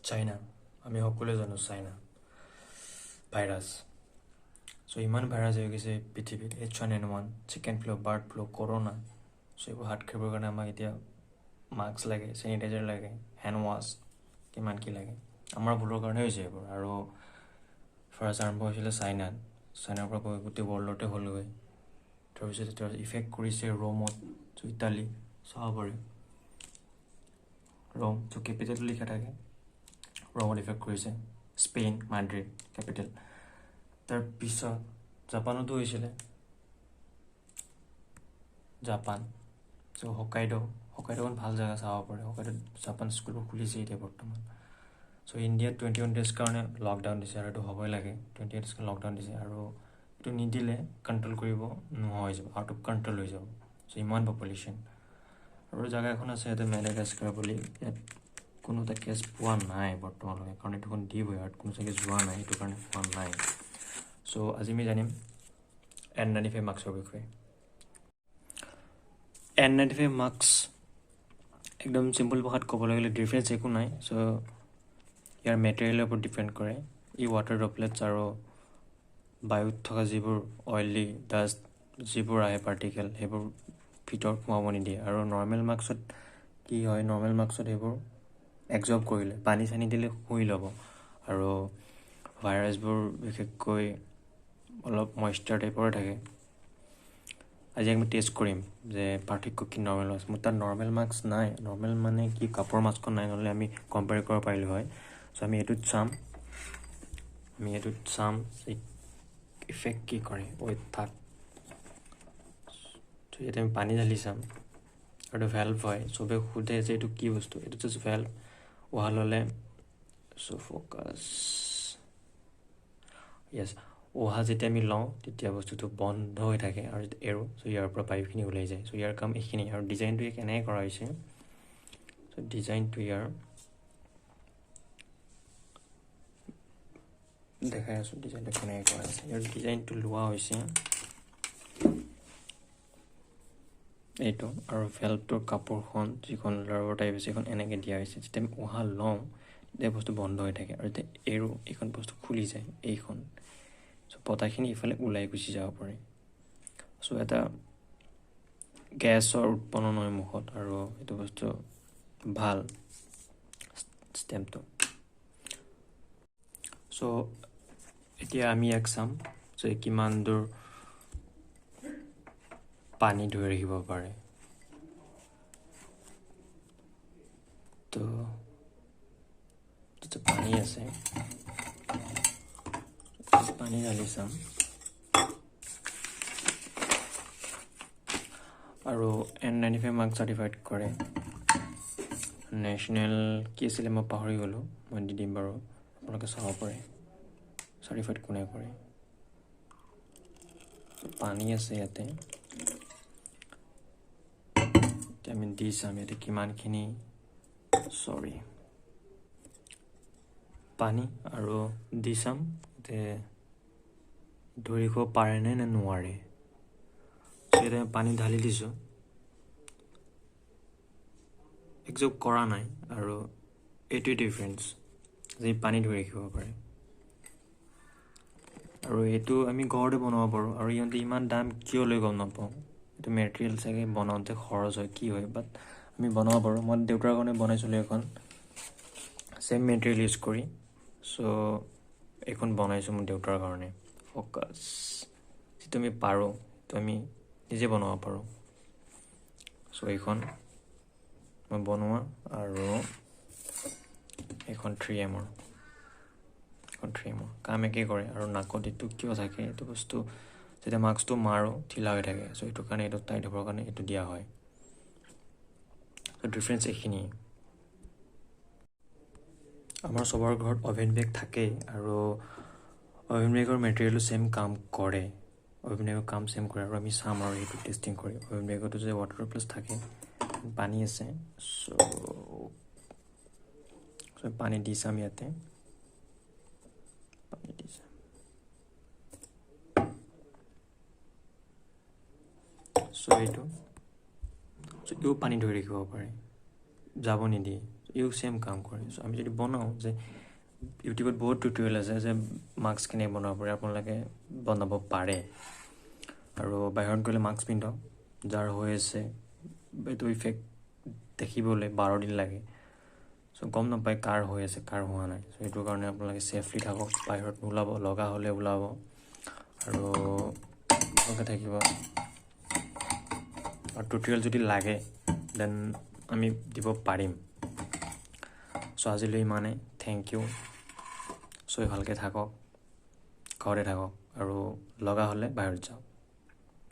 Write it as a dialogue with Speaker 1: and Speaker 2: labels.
Speaker 1: China আমি সকলোৱে জানো চাইনা ভাইৰাছ চ' ইমান ভাইৰাছ হৈ গৈছে পৃথিৱীত H1N1 chicken flu bird flu corona চ' এইবোৰ হাত খাবৰ কাৰণে আমাক এতিয়া মাস্ক লাগে চেনিটাইজাৰ লাগে হেণ্ড ৱাছ কিমান কি লাগে আমাৰ ভুলৰ কাৰণে হৈছে এইবোৰ আৰু ফাৰ্ষ্ট আৰম্ভ হৈছিলে চাইনাৰ পৰা গৈ গোটেই ৱৰ্ল্ডতে হ'লগৈ তাৰপিছত এতিয়া ইফেক্ট কৰিছে ৰোমত চ' ইটালী চাব পাৰি ৰোম চ' কেপিটেলটো লিখা থাকে ৰোমত ইফেক্ট কৰিছে স্পেইন মাদ্ৰিদ কেপিটেল তাৰপিছত জাপানতো হৈছিলে জাপান চ' হকাইডোখন ভাল জেগা চাব পাৰে হকাইডোত জাপান স্কুলবোৰ খুলিছে এতিয়া বৰ্তমান চ' ইণ্ডিয়াত 21 ডেজ কাৰণে লকডাউন দিছে আৰু এইটো হ'বই লাগে 28 ডেজ কাৰণে লকডাউন দিছে আৰু এইটো নিদিলে কণ্ট্ৰল কৰিব নোহোৱা হৈ যাব আউট অফ কণ্ট্ৰল হৈ যাব চ' ইমান পপুলেশ্যন আৰু জেগা এখন আছে ইয়াতে মেডাগাস্কাৰ বুলি ইয়াত কোনো এটা কেছ পোৱা নাই বৰ্তমানলৈকে কাৰণ এইটোখন ডিপ হয় আৰু কোনো চাগে যোৱা নাই সেইটো কাৰণে পোৱা নাই চ' আজি আমি জানিম N95 মাস্কৰ বিষয়ে N95 মাস্ক একদম চিম্পল ভাষাত ক'বলৈ গ'লে ডিফাৰেঞ্চ একো নাই চ' ইয়াৰ মেটেৰিয়েলৰ ওপৰত ডিপেণ্ড কৰে ই ৱাটাৰ ড্ৰপলেটছ আৰু বায়ুত থকা যিবোৰ অইলি ডাষ্ট যিবোৰ আহে পাৰ্টিকেল সেইবোৰ ভিতৰত সোমাব নিদিয়ে আৰু নৰ্মেল মাস্কত কি হয় নৰ্মেল মাস্কত সেইবোৰ এবজৰ্ব কৰিলে পানী চানী দিলে শুহি ল'ব আৰু ভাইৰাছবোৰ বিশেষকৈ অলপ মইশ্চাৰ টাইপৰ থাকে আজি আমি টেষ্ট কৰিম যে পাৰ্থক্য কি নৰ্মেল মাস্ক মোৰ তাত নৰ্মেল মাস্ক নাই নৰ্মেল মানে কি কাপোৰৰ মাস্কখন নাই নহ'লে আমি কম্পেয়াৰ কৰিব পাৰিলোঁ হয় চ' আমি এইটোত চাম ইফেক্ট কি কৰে থাক ত' ইয়াতে আমি পানী ঢালি চাম আৰু এইটো ভেল্ভ হয় চবে সোধে যে এইটো কি বস্তু এইটো জাষ্ট ভেল্ভ উহা ল'লে চ' ফ'কাছ য়েছ উহা যেতিয়া আমি লওঁ তেতিয়া বস্তুটো বন্ধ হৈ থাকে আৰু যেতিয়া এৰোঁ চ' ইয়াৰ পৰা পাইপখিনি ওলাই যায় চ' ইয়াৰ কাম এইখিনি আৰু ডিজাইনটো কেনেকৈ কৰা হৈছে চ' ডিজাইনটো ইয়াৰ দেখাই আছোঁ ডিজাইনটো কেনেকৈ কৰা হৈছে ইয়াৰ ডিজাইনটো লোৱা হৈছে এইটো আৰু ভেল্ভটোৰ কাপোৰখন যিখন লাৰৰ টাইপ আছে সেইখন এনেকৈ দিয়া হৈছে যেতিয়া আমি উহা লওঁ তেতিয়া বস্তু বন্ধ হৈ থাকে আৰু যেতিয়া এৰোঁ এইখন বস্তু খুলি যায় এইখন চ' বতাহখিনি ইফালে ওলাই গুচি যাব পাৰে চ' এটা গেছৰ উৎপন্ন নহয় মুখত আৰু এইটো বস্তু ভাল ষ্টেম্পটো চ' এতিয়া আমি ইয়াক চাম যে কিমান দূৰ পানী ধৰি ৰাখিব পাৰে তো পানী আছে পানী ঢালি চাম আৰু N95 মাস্ক চাৰ্টিফাইড কৰে নেশ্যনেল কি আছিলে মই পাহৰি গ'লোঁ মই দি দিম বাৰু আপোনালোকে চাব পাৰে চাৰ্টিফাইড কোনে কৰে পানী আছে ইয়াতে এতিয়া আমি দি চাম ইয়াতে কিমানখিনি পানী আৰু দি চাম যে ধৰিব পাৰেনে নে নোৱাৰে এতিয়া আমি পানী ঢালি দিছোঁ একজৰ্ব কৰা নাই আৰু এইটোৱে ডিফাৰেঞ্চ যে পানী ধৰি ৰাখিব পাৰে আৰু এইটো আমি ঘৰতে বনাব পাৰোঁ আৰু ইহঁতে ইমান দাম কিয় লৈ গম নাপাওঁ এইটো মেটেৰিয়েল চাগে বনাওঁতে খৰচ হয় কি হয় বাট আমি বনাব পাৰোঁ মই দেউতাৰ কাৰণে বনাইছিলোঁ এখন ছেম মেটেৰিয়েল ইউজ কৰি চ' এইখন বনাইছোঁ মোৰ দেউতাৰ কাৰণে ফ'কাছ যিটো আমি পাৰোঁ তো আমি নিজে বনাব পাৰোঁ চ' এইখন মই বনোৱা আৰু এইখন 3M কাম একেই কৰে আৰু নাকত এইটো কিয় থাকে এইটো বস্তু যেতিয়া মাস্কটো মাৰোঁ ঢিলা হৈ থাকে চ' এইটো কাৰণে এইটো টাইট হ'বৰ কাৰণে এইটো দিয়া হয় চ' ডিফাৰেঞ্চ এইখিনিয়ে আমাৰ চবৰ ঘৰত অভেন বেগ থাকেই আৰু অভেন বেগৰ মেটেৰিয়েলো ছেম কাম কৰে অভেন বেগৰ কাম ছেম কৰে আৰু আমি চাম আৰু সেইটো টেষ্টিং কৰি অভেন বেগতো যে ৱাটাৰ প্লাছ থাকে পানী আছে চ' পানী দি চাম ইয়াতে চ' এইটো পানী ধৰি ৰাখিব পাৰে যাব নিদিয়ে ইউ সেম কাম কৰে চ' আমি যদি বনাওঁ যে ইউটিউবত বহুত টিউটৰিয়েল আছে যে মাস্ক কেনেকৈ বনাব পাৰে আপোনালোকে বনাব পাৰে আৰু বাহিৰত গ'লে মাস্ক পিন্ধক যাৰ হৈ আছে এইটো ইফেক্ট দেখিবলৈ 12 দিন লাগে চ' গম নাপায় কাৰ হৈ আছে কাৰ হোৱা নাই চ' সেইটো কাৰণে আপোনালোকে ছেফলি থাকক বাহিৰত নোলাব লগা হ'লে ওলাব আৰু ভালকৈ থাকিব আৰু টিউটৰিয়েল যদি লাগে দেন আমি দিব পাৰিম চ' আজিলৈ ইমানেই থেংক ইউ চ' ভালকৈ থাকক ঘৰতে থাকক আৰু লগা হ'লে বাহিৰত যাওক